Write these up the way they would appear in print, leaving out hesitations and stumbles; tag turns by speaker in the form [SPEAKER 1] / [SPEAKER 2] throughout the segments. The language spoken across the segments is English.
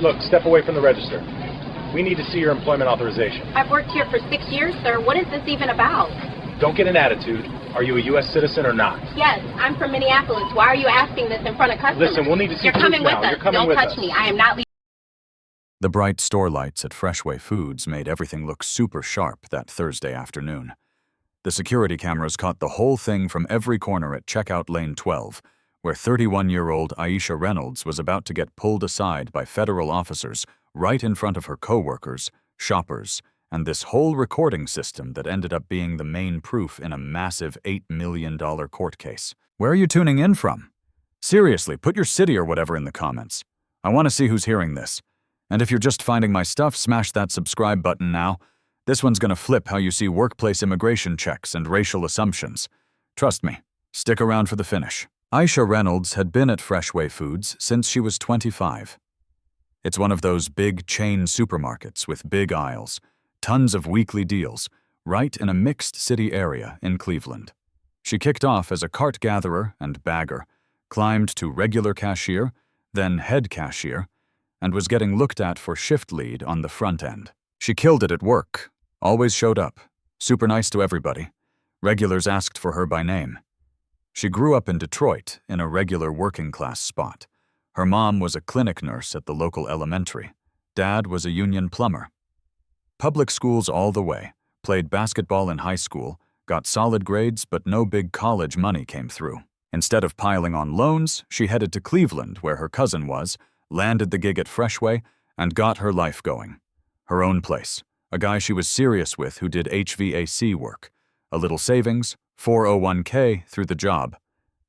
[SPEAKER 1] Look, step away from the register. We need to see your employment authorization.
[SPEAKER 2] I've worked here for 6 years, sir. What is this even about?
[SPEAKER 1] Don't get an attitude. Are you a U.S. citizen or not?
[SPEAKER 2] Yes, I'm from Minneapolis. Why are you asking this in front of customers?
[SPEAKER 1] Listen, we'll need to see
[SPEAKER 2] You're
[SPEAKER 1] proof
[SPEAKER 2] coming with
[SPEAKER 1] now.
[SPEAKER 2] us.
[SPEAKER 1] You're coming
[SPEAKER 2] Don't
[SPEAKER 1] with
[SPEAKER 2] touch
[SPEAKER 1] us.
[SPEAKER 2] me. I am not leaving.
[SPEAKER 3] The bright store lights at Freshway Foods made everything look super sharp that Thursday afternoon. The security cameras caught the whole thing from every corner at checkout lane 12, where 31-year-old Aisha Reynolds was about to get pulled aside by federal officers right in front of her co-workers, shoppers, and this whole recording system that ended up being the main proof in a massive $8 million court case. Where are you tuning in from? Seriously, put your city or whatever in the comments. I want to see who's hearing this. And if you're just finding my stuff, smash that subscribe button now. This one's gonna flip how you see workplace immigration checks and racial assumptions. Trust me, stick around for the finish. Aisha Reynolds had been at Freshway Foods since she was 25. It's one of those big chain supermarkets with big aisles, tons of weekly deals, right in a mixed city area in Cleveland. She kicked off as a cart gatherer and bagger, climbed to regular cashier, then head cashier, and was getting looked at for shift lead on the front end. She killed it at work, always showed up, super nice to everybody. Regulars asked for her by name. She grew up in Detroit in a regular working-class spot. Her mom was a clinic nurse at the local elementary. Dad was a union plumber. Public schools all the way, played basketball in high school, got solid grades, but no big college money came through. Instead of piling on loans, she headed to Cleveland, where her cousin was, landed the gig at Freshway, and got her life going. Her own place, a guy she was serious with who did HVAC work, a little savings, 401k through the job,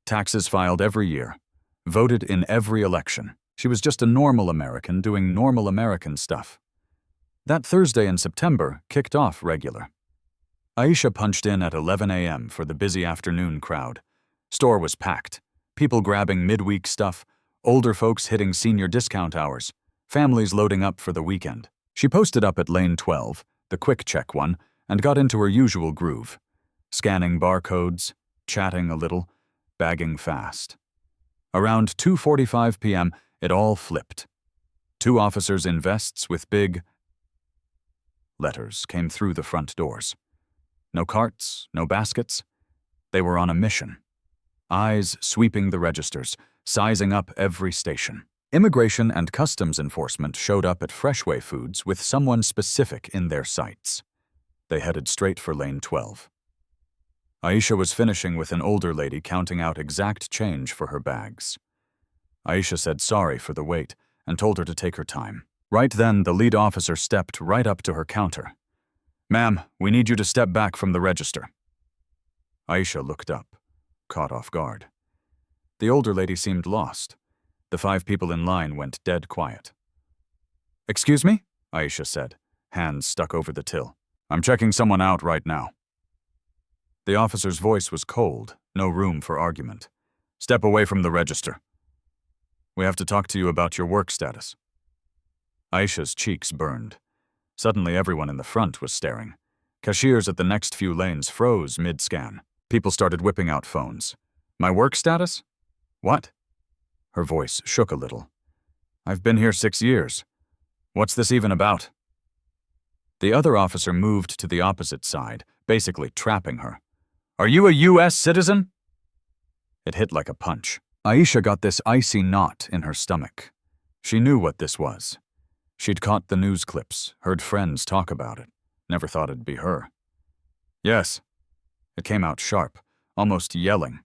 [SPEAKER 3] taxes filed every year, voted in every election. She was just a normal American doing normal American stuff. That Thursday in September kicked off regular. Aisha punched in at 11 a.m. for the busy afternoon crowd. Store was packed, people grabbing midweek stuff, older folks hitting senior discount hours, families loading up for the weekend. She posted up at lane 12, the quick check one, and got into her usual groove, scanning barcodes, chatting a little, bagging fast. Around 2:45 p.m., it all flipped. 2 officers in vests with big letters came through the front doors. No carts, no baskets. They were on a mission. Eyes sweeping the registers, sizing up every station. Immigration and Customs Enforcement showed up at Freshway Foods with someone specific in their sights. They headed straight for lane 12. Aisha was finishing with an older lady counting out exact change for her bags. Aisha said sorry for the wait and told her to take her time. Right then, the lead officer stepped right up to her counter. "Ma'am, we need you to step back from the register." Aisha looked up, caught off guard. The older lady seemed lost. The 5 people in line went dead quiet. "Excuse me?" Aisha said, hands stuck over the till. "I'm checking someone out right now." The officer's voice was cold, no room for argument. "Step away from the register. We have to talk to you about your work status." Aisha's cheeks burned. Suddenly everyone in the front was staring. Cashiers at the next few lanes froze mid-scan. People started whipping out phones. "My work status? What?" Her voice shook a little. "I've been here 6 years. What's this even about?" The other officer moved to the opposite side, basically trapping her. "Are you a U.S. citizen?" It hit like a punch. Aisha got this icy knot in her stomach. She knew what this was. She'd caught the news clips, heard friends talk about it, never thought it'd be her. "Yes." It came out sharp, almost yelling.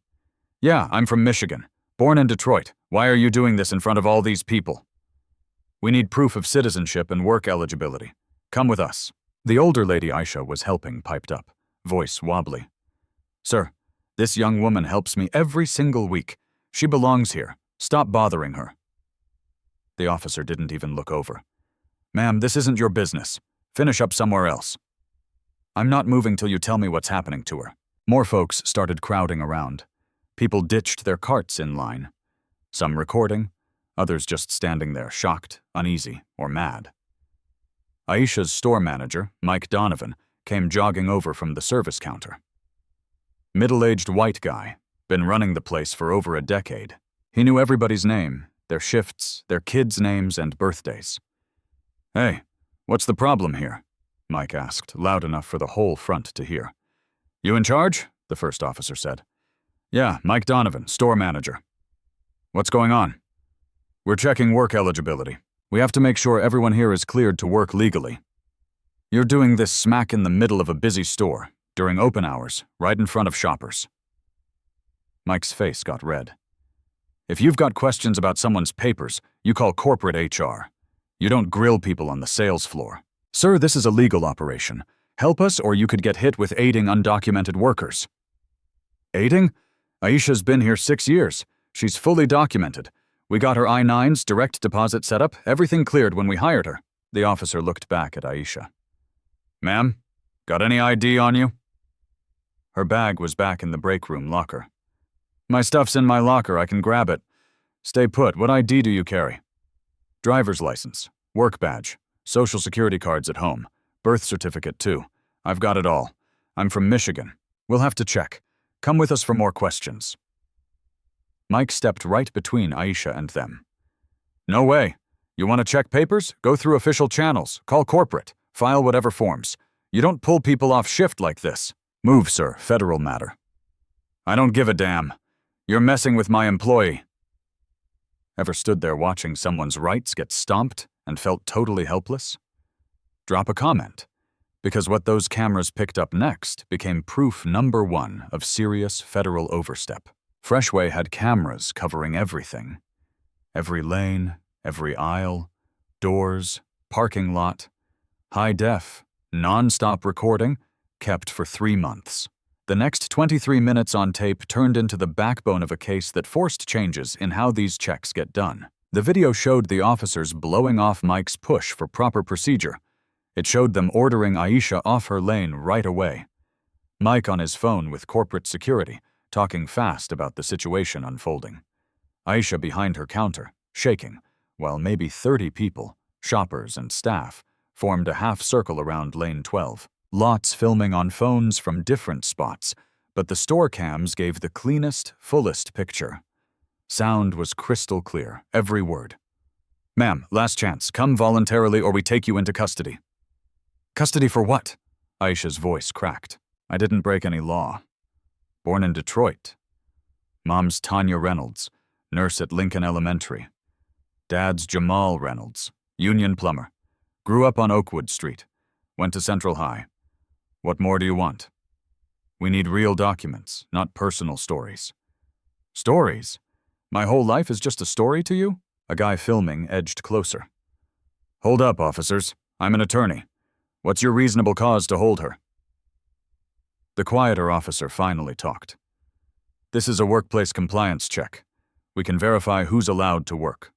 [SPEAKER 3] "Yeah, I'm from Michigan, born in Detroit. Why are you doing this in front of all these people? We need proof of citizenship and work eligibility. Come with us." The older lady Aisha was helping piped up, voice wobbly. "Sir, this young woman helps me every single week. She belongs here. Stop bothering her." The officer didn't even look over. "Ma'am, this isn't your business. Finish up somewhere else." "I'm not moving till you tell me what's happening to her." More folks started crowding around. People ditched their carts in line. Some recording, others just standing there shocked, uneasy, or mad. Aisha's store manager, Mike Donovan, came jogging over from the service counter. Middle-aged white guy, been running the place for over a decade. He knew everybody's name, their shifts, their kids' names and birthdays. "Hey, what's the problem here?" Mike asked, loud enough for the whole front to hear. "You in charge?" the first officer said. "Yeah, Mike Donovan, store manager." "What's going on?" "We're checking work eligibility. We have to make sure everyone here is cleared to work legally." "You're doing this smack in the middle of a busy store, during open hours, right in front of shoppers." Mike's face got red. "If you've got questions about someone's papers, you call corporate HR. You don't grill people on the sales floor." "Sir, this is a legal operation. Help us or you could get hit with aiding undocumented workers." "Aiding? Aisha's been here 6 years. She's fully documented. We got her I-9s, direct deposit setup, everything cleared when we hired her." The officer looked back at Aisha. "Ma'am, got any ID on you?" Her bag was back in the break room locker. "My stuff's in my locker, I can grab it." "Stay put, what ID do you carry?" "Driver's license, work badge, social security cards at home, birth certificate too. I've got it all. I'm from Michigan. We'll have to check. Come with us for more questions." Mike stepped right between Aisha and them. "No way. You want to check papers? Go through official channels, call corporate, file whatever forms. You don't pull people off shift like this." "Move, sir, federal matter." "I don't give a damn. You're messing with my employee." Ever stood there watching someone's rights get stomped and felt totally helpless? Drop a comment, because what those cameras picked up next became proof number 1 of serious federal overstep. Freshway had cameras covering everything. Every lane, every aisle, doors, parking lot. High def, non-stop recording, kept for 3 months. The next 23 minutes on tape turned into the backbone of a case that forced changes in how these checks get done. The video showed the officers blowing off Mike's push for proper procedure. It showed them ordering Aisha off her lane right away. Mike on his phone with corporate security, talking fast about the situation unfolding. Aisha behind her counter, shaking, while maybe 30 people, shoppers and staff, formed a half circle around lane 12. Lots filming on phones from different spots, but the store cams gave the cleanest, fullest picture. Sound was crystal clear, every word. "Ma'am, last chance. Come voluntarily or we take you into custody." "Custody for what?" Aisha's voice cracked. "I didn't break any law. Born in Detroit. Mom's Tanya Reynolds, nurse at Lincoln Elementary. Dad's Jamal Reynolds, union plumber. Grew up on Oakwood Street. Went to Central High. What more do you want?" "We need real documents, not personal stories." "Stories? My whole life is just a story to you?" A guy filming edged closer. "Hold up, officers. I'm an attorney. What's your reasonable cause to hold her?" The quieter officer finally talked. "This is a workplace compliance check. We can verify who's allowed to work.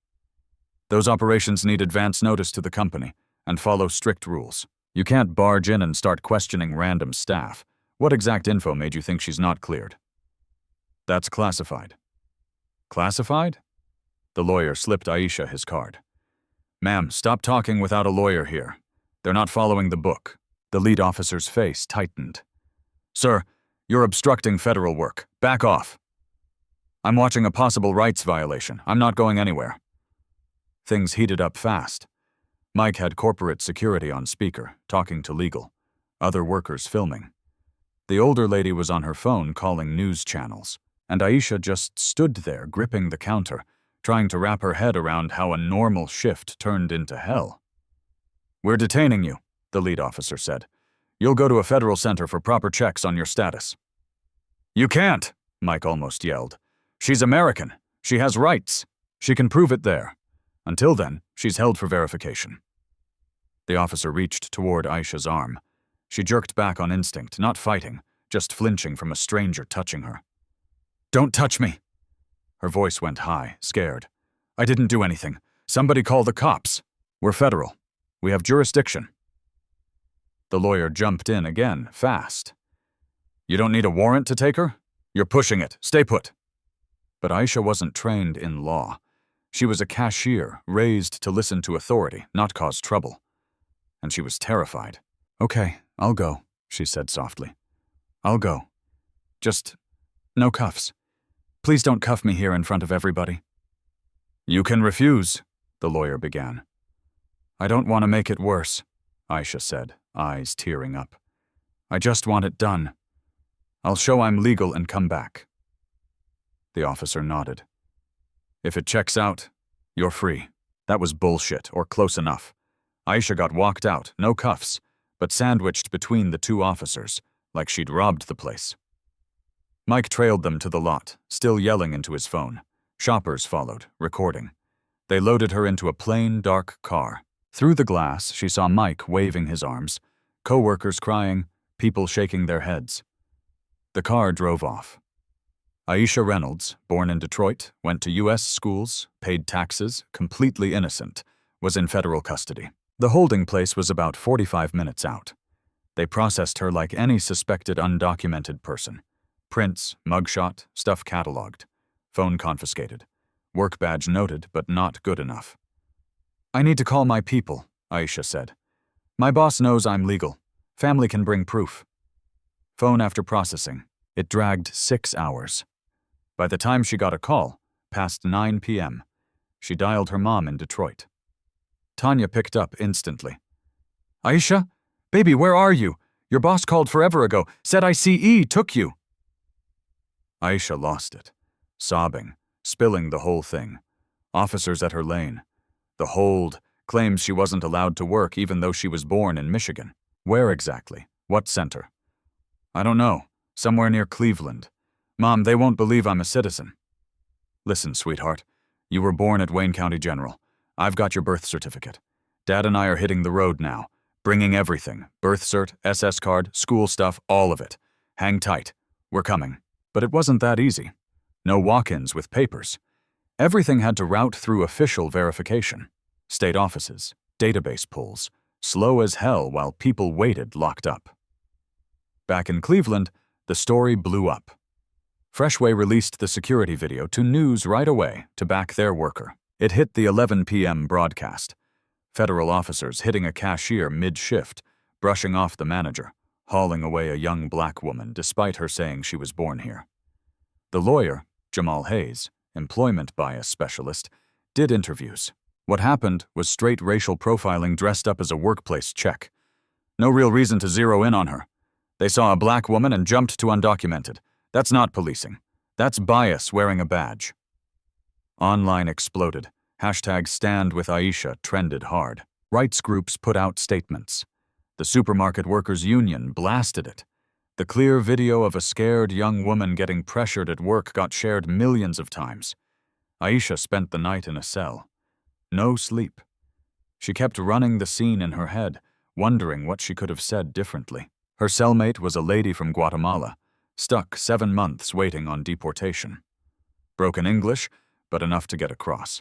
[SPEAKER 3] Those operations need advance notice to the company and follow strict rules. You can't barge in and start questioning random staff. What exact info made you think she's not cleared?" "That's classified." "Classified?" The lawyer slipped Aisha his card. "Ma'am, stop talking without a lawyer here. They're not following the book." The lead officer's face tightened. "Sir, you're obstructing federal work. Back off." "I'm watching a possible rights violation. I'm not going anywhere." Things heated up fast. Mike had corporate security on speaker, talking to legal. Other workers filming. The older lady was on her phone calling news channels, and Aisha just stood there gripping the counter, trying to wrap her head around how a normal shift turned into hell. "We're detaining you," the lead officer said. "You'll go to a federal center for proper checks on your status." "You can't," Mike almost yelled. "She's American. She has rights. She can prove it there. Until then, she's held for verification." The officer reached toward Aisha's arm. She jerked back on instinct, not fighting, just flinching from a stranger touching her. "Don't touch me!" Her voice went high, scared. "I didn't do anything. Somebody call the cops. We're federal. We have jurisdiction." The lawyer jumped in again, fast. "You don't need a warrant to take her? You're pushing it. Stay put." But Aisha wasn't trained in law. She was a cashier, raised to listen to authority, not cause trouble. And she was terrified. "Okay, I'll go," she said softly. "I'll go. Just no cuffs. Please don't cuff me here in front of everybody." You can refuse, the lawyer began. I don't want to make it worse, Aisha said, eyes tearing up. I just want it done. I'll show I'm legal and come back. The officer nodded. If it checks out, you're free. That was bullshit, or close enough. Aisha got walked out, no cuffs, but sandwiched between the two officers, like she'd robbed the place. Mike trailed them to the lot, still yelling into his phone. Shoppers followed, recording. They loaded her into a plain, dark car. Through the glass, she saw Mike waving his arms, co-workers crying, people shaking their heads. The car drove off. Aisha Reynolds, born in Detroit, went to U.S. schools, paid taxes, completely innocent, was in federal custody. The holding place was about 45 minutes out. They processed her like any suspected undocumented person. Prints, mugshot, stuff cataloged. Phone confiscated. Work badge noted, but not good enough. I need to call my people, Aisha said. My boss knows I'm legal. Family can bring proof. Phone after processing. It dragged 6 hours. By the time she got a call, past 9 p.m., she dialed her mom in Detroit. Tanya picked up instantly. Aisha? Baby, where are you? Your boss called forever ago, said ICE took you. Aisha lost it, sobbing, spilling the whole thing. Officers at her lane. The hold, claims she wasn't allowed to work even though she was born in Michigan. Where exactly? What center? I don't know. Somewhere near Cleveland. Mom, they won't believe I'm a citizen. Listen, sweetheart. You were born at Wayne County General. I've got your birth certificate. Dad and I are hitting the road now. Bringing everything. Birth cert, SS card, school stuff, all of it. Hang tight. We're coming. But it wasn't that easy. No walk-ins with papers. Everything had to route through official verification. State offices, database pulls. Slow as hell while people waited locked up. Back in Cleveland, the story blew up. Freshway released the security video to news right away to back their worker. It hit the 11 p.m. broadcast. Federal officers hitting a cashier mid-shift, brushing off the manager, hauling away a young black woman despite her saying she was born here. The lawyer, Jamal Hayes, employment bias specialist, did interviews. What happened was straight racial profiling dressed up as a workplace check. No real reason to zero in on her. They saw a black woman and jumped to undocumented. That's not policing. That's bias wearing a badge. Online exploded. Hashtag Stand with Aisha trended hard. Rights groups put out statements. The Supermarket Workers Union blasted it. The clear video of a scared young woman getting pressured at work got shared millions of times. Aisha spent the night in a cell. No sleep. She kept running the scene in her head, wondering what she could have said differently. Her cellmate was a lady from Guatemala, stuck 7 months waiting on deportation. Broken English, but enough to get across.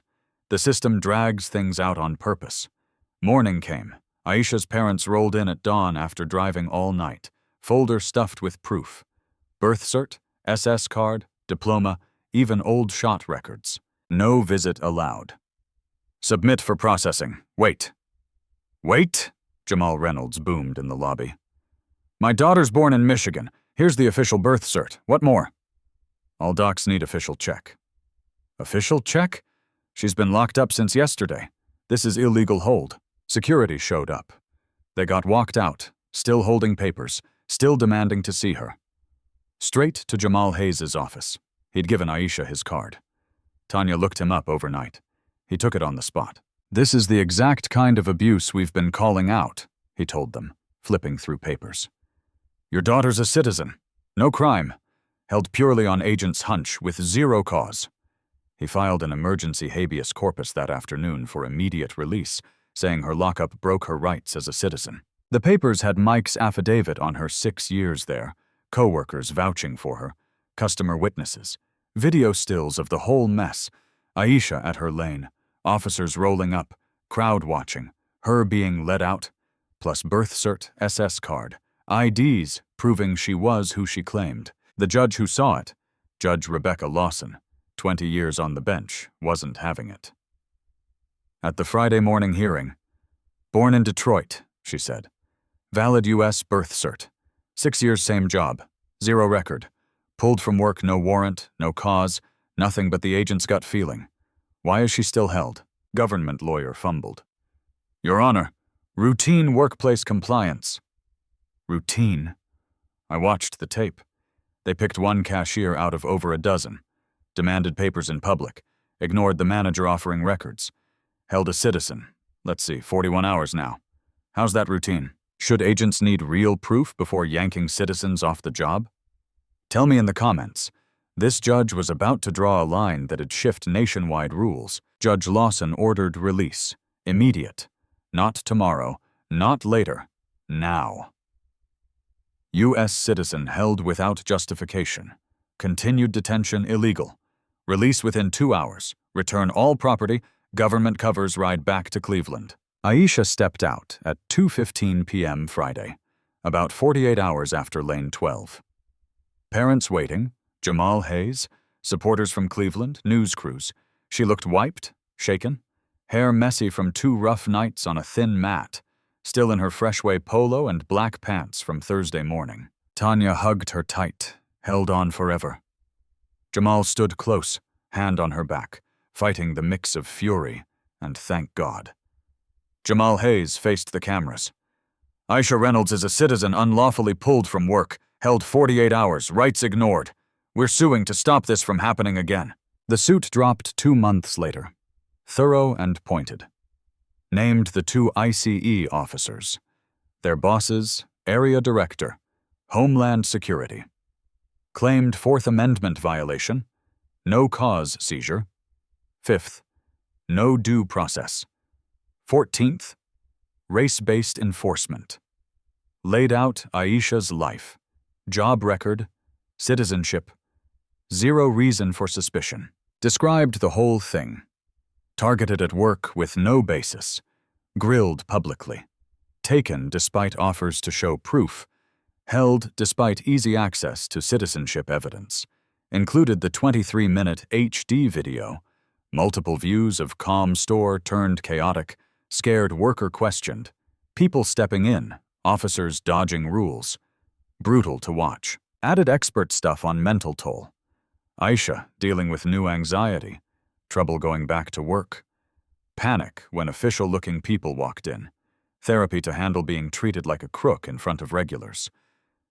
[SPEAKER 3] The system drags things out on purpose. Morning came. Aisha's parents rolled in at dawn after driving all night, folder stuffed with proof. Birth cert, SS card, diploma, even old shot records. No visit allowed. Submit for processing. Wait. Wait? Jamal Reynolds boomed in the lobby. My daughter's born in Michigan. Here's the official birth cert. What more? All docs need official check. Official check? She's been locked up since yesterday. This is illegal hold. Security showed up. They got walked out, still holding papers, still demanding to see her. Straight to Jamal Hayes' office. He'd given Aisha his card. Tanya looked him up overnight. He took it on the spot. This is the exact kind of abuse we've been calling out, he told them, flipping through papers. Your daughter's a citizen. No crime. Held purely on agent's hunch with zero cause. He filed an emergency habeas corpus that afternoon for immediate release, saying her lockup broke her rights as a citizen. The papers had Mike's affidavit on her 6 years there, co-workers vouching for her, customer witnesses, video stills of the whole mess, Aisha at her lane, officers rolling up, crowd watching, her being let out, plus birth cert, SS card, IDs proving she was who she claimed. The judge who saw it, Judge Rebecca Lawson, 20 years on the bench, wasn't having it. At the Friday morning hearing, born in Detroit, she said. Valid U.S. birth cert. 6 years same job. Zero record. Pulled from work, no warrant, no cause, nothing but the agent's gut feeling. Why is she still held? Government lawyer fumbled. Your Honor, routine workplace compliance. Routine? I watched the tape. They picked one cashier out of over a dozen, demanded papers in public, ignored the manager offering records, held a citizen, 41 hours now. How's that routine? Should agents need real proof before yanking citizens off the job? Tell me in the comments. This judge was about to draw a line that'd shift nationwide rules. Judge Lawson ordered release. Immediate. Not tomorrow. Not later. Now. U.S. citizen held without justification. Continued detention illegal. Release within 2 hours. Return all property. Government covers ride back to Cleveland. Aisha stepped out at 2:15 p.m. Friday, about 48 hours after Lane 12. Parents waiting, Jamal Hayes, supporters from Cleveland, news crews. She looked wiped, shaken, hair messy from 2 rough nights on a thin mat, still in her Freshway polo and black pants from Thursday morning. Tanya hugged her tight, held on forever. Jamal stood close, hand on her back, fighting the mix of fury and thank God. Jamal Hayes faced the cameras. Aisha Reynolds is a citizen unlawfully pulled from work, held 48 hours, rights ignored. We're suing to stop this from happening again. The suit dropped 2 months later. Thorough and pointed. Named the 2 ICE officers. Their bosses, area director, Homeland Security. Claimed Fourth Amendment violation, no cause seizure. 5th, no due process. 14th, race-based enforcement. Laid out Aisha's life, job record, citizenship, 0 reason for suspicion. Described the whole thing. Targeted at work with no basis. Grilled publicly. Taken despite offers to show proof. Held despite easy access to citizenship evidence. Included the 23-minute HD video. Multiple views of calm store turned chaotic. Scared worker questioned. People stepping in. Officers dodging rules. Brutal to watch. Added expert stuff on mental toll. Aisha dealing with new anxiety. Trouble going back to work. Panic when official-looking people walked in. Therapy to handle being treated like a crook in front of regulars.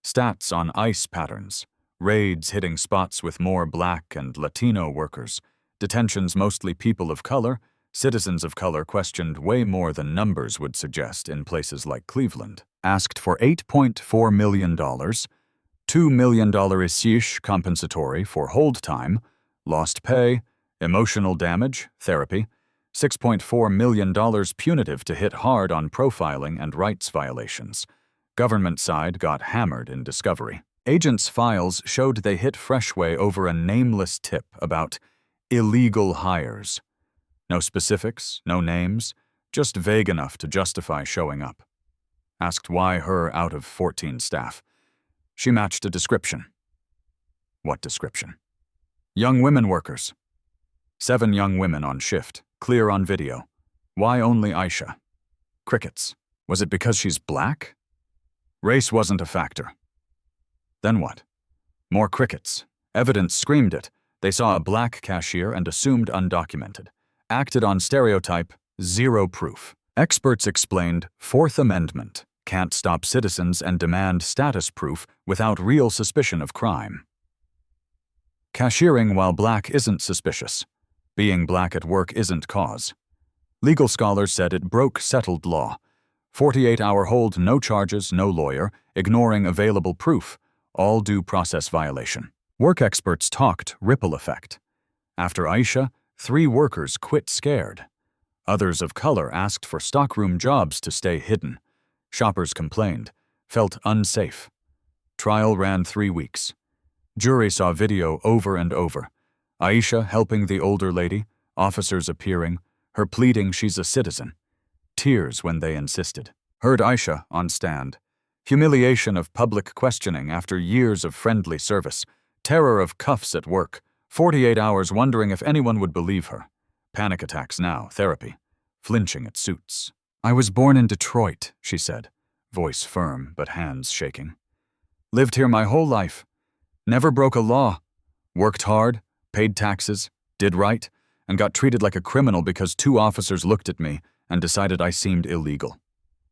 [SPEAKER 3] Stats on ICE patterns. Raids hitting spots with more Black and Latino workers. Detentions mostly people of color. Citizens of color questioned way more than numbers would suggest in places like Cleveland. Asked for $8.4 million, $2 million ish compensatory for hold time, lost pay, emotional damage, therapy, $6.4 million punitive to hit hard on profiling and rights violations. Government side got hammered in discovery. Agents' files showed they hit Freshway over a nameless tip about illegal hires. No specifics, no names, just vague enough to justify showing up. Asked why her out of 14 staff. She matched a description. What description? Young women workers. 7 young women on shift, clear on video. Why only Aisha? Crickets. Was it because she's black? Race wasn't a factor. Then what? More crickets. Evidence screamed it. They saw a black cashier and assumed undocumented. Acted on stereotype, 0 proof. Experts explained Fourth Amendment. Can't stop citizens and demand status proof without real suspicion of crime. Cashiering while black isn't suspicious. Being black at work isn't cause. Legal scholars said it broke settled law. 48-hour hold, no charges, no lawyer, ignoring available proof, all due process violation. Work experts talked ripple effect. After Aisha, 3 workers quit scared. Others of color asked for stockroom jobs to stay hidden. Shoppers complained, felt unsafe. Trial ran 3 weeks. Jury saw video over and over. Aisha helping the older lady, officers appearing, her pleading she's a citizen. Tears when they insisted. Heard Aisha on stand. Humiliation of public questioning after years of friendly service. Terror of cuffs at work. 48 hours wondering if anyone would believe her. Panic attacks now, therapy. Flinching at suits. I was born in Detroit, she said, voice firm but hands shaking. Lived here my whole life. Never broke a law. Worked hard, paid taxes, did right, and got treated like a criminal because 2 officers looked at me and decided I seemed illegal.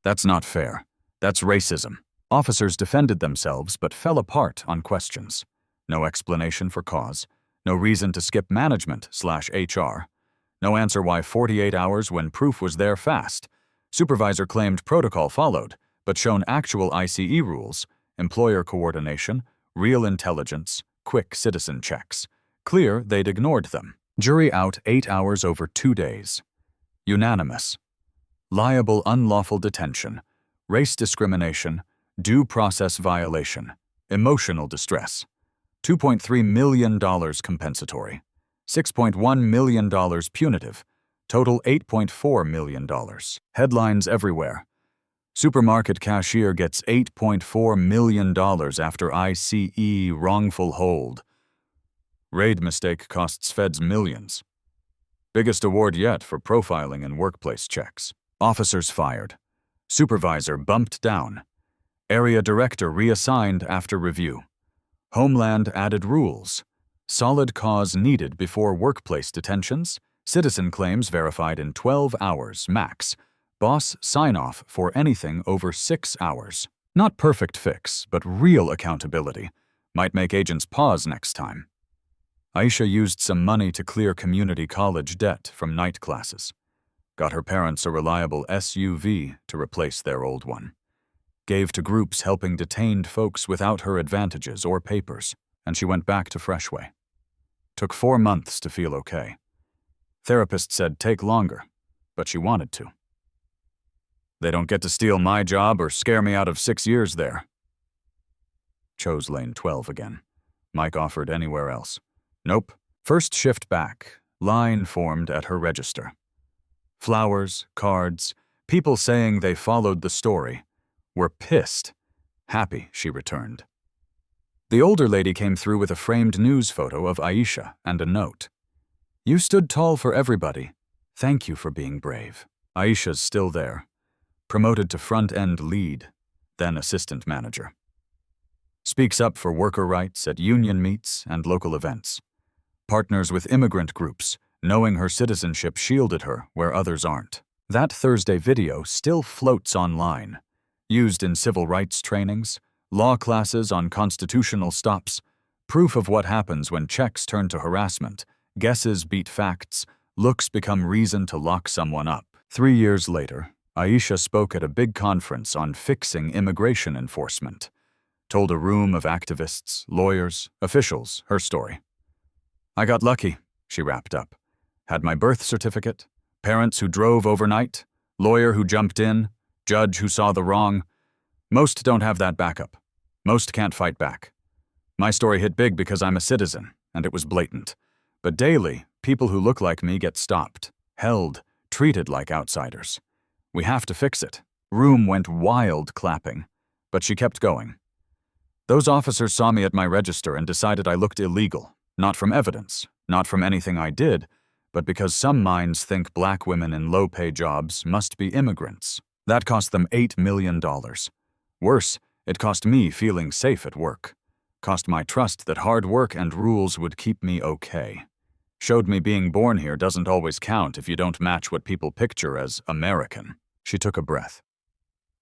[SPEAKER 3] That's not fair. That's racism. Officers defended themselves but fell apart on questions. No explanation for cause. No reason to skip management/HR. No answer why 48 hours when proof was there fast. Supervisor claimed protocol followed, but shown actual ICE rules, employer coordination, real intelligence, quick citizen checks. Clear they'd ignored them. Jury out 8 hours over 2 days. Unanimous. Liable unlawful detention, race discrimination, due process violation, emotional distress. $2.3 million compensatory. $6.1 million punitive. Total $8.4 million. Headlines everywhere. Supermarket cashier gets $8.4 million after ICE wrongful hold. Raid mistake costs feds millions. Biggest award yet for profiling and workplace checks. Officers fired. Supervisor bumped down. Area director reassigned after review. Homeland added rules. Solid cause needed before workplace detentions. Citizen claims verified in 12 hours max. Boss sign-off for anything over 6 hours. Not perfect fix, but real accountability. Might make agents pause next time. Aisha used some money to clear community college debt from night classes. Got her parents a reliable SUV to replace their old one. Gave to groups helping detained folks without her advantages or papers, and she went back to Freshway. Took 4 months to feel okay. Therapist said take longer, but she wanted to. They don't get to steal my job or scare me out of 6 years there. Chose lane 12 again. Mike offered anywhere else. Nope. First shift back. Line formed at her register. Flowers, cards, people saying they followed the story. Were pissed. Happy she returned. The older lady came through with a framed news photo of Aisha and a note. You stood tall for everybody. Thank you for being brave. Aisha's still there. Promoted to front-end lead, then assistant manager. Speaks up for worker rights at union meets and local events. Partners with immigrant groups, knowing her citizenship shielded her where others aren't. That Thursday video still floats online. Used in civil rights trainings, law classes on constitutional stops, proof of what happens when checks turn to harassment, guesses beat facts, looks become reason to lock someone up. 3 years later, Aisha spoke at a big conference on fixing immigration enforcement. Told a room of activists, lawyers, officials her story. I got lucky, she wrapped up. Had my birth certificate, parents who drove overnight, lawyer who jumped in, judge who saw the wrong. Most don't have that backup. Most can't fight back. My story hit big because I'm a citizen, and it was blatant. But daily, people who look like me get stopped, held, treated like outsiders. We have to fix it. Room went wild clapping, but she kept going. Those officers saw me at my register and decided I looked illegal, not from evidence, not from anything I did, but because some minds think black women in low-pay jobs must be immigrants. That cost them $8 million. Worse, it cost me feeling safe at work. Cost my trust that hard work and rules would keep me okay. Showed me being born here doesn't always count if you don't match what people picture as American. She took a breath.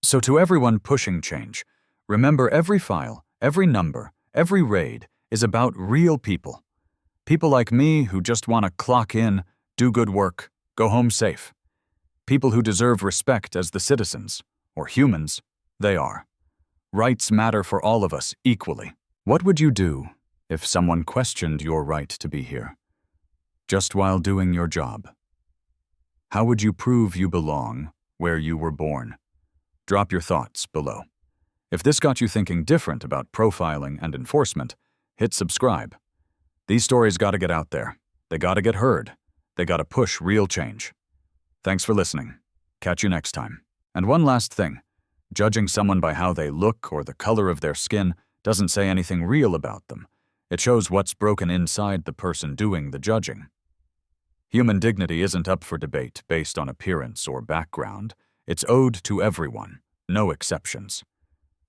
[SPEAKER 3] So to everyone pushing change, remember every file, every number, every raid is about real people. People like me who just want to clock in, do good work, go home safe. People who deserve respect as the citizens, or humans, they are. Rights matter for all of us equally. What would you do if someone questioned your right to be here, just while doing your job? How would you prove you belong where you were born? Drop your thoughts below. If this got you thinking different about profiling and enforcement, hit subscribe. These stories gotta get out there. They gotta get heard. They gotta push real change. Thanks for listening. Catch you next time. And one last thing. Judging someone by how they look or the color of their skin doesn't say anything real about them. It shows what's broken inside the person doing the judging. Human dignity isn't up for debate based on appearance or background. It's owed to everyone, no exceptions.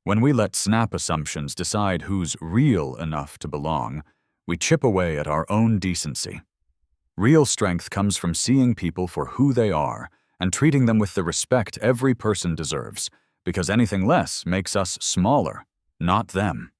[SPEAKER 3] When we let snap assumptions decide who's real enough to belong, we chip away at our own decency. Real strength comes from seeing people for who they are and treating them with the respect every person deserves, because anything less makes us smaller, not them.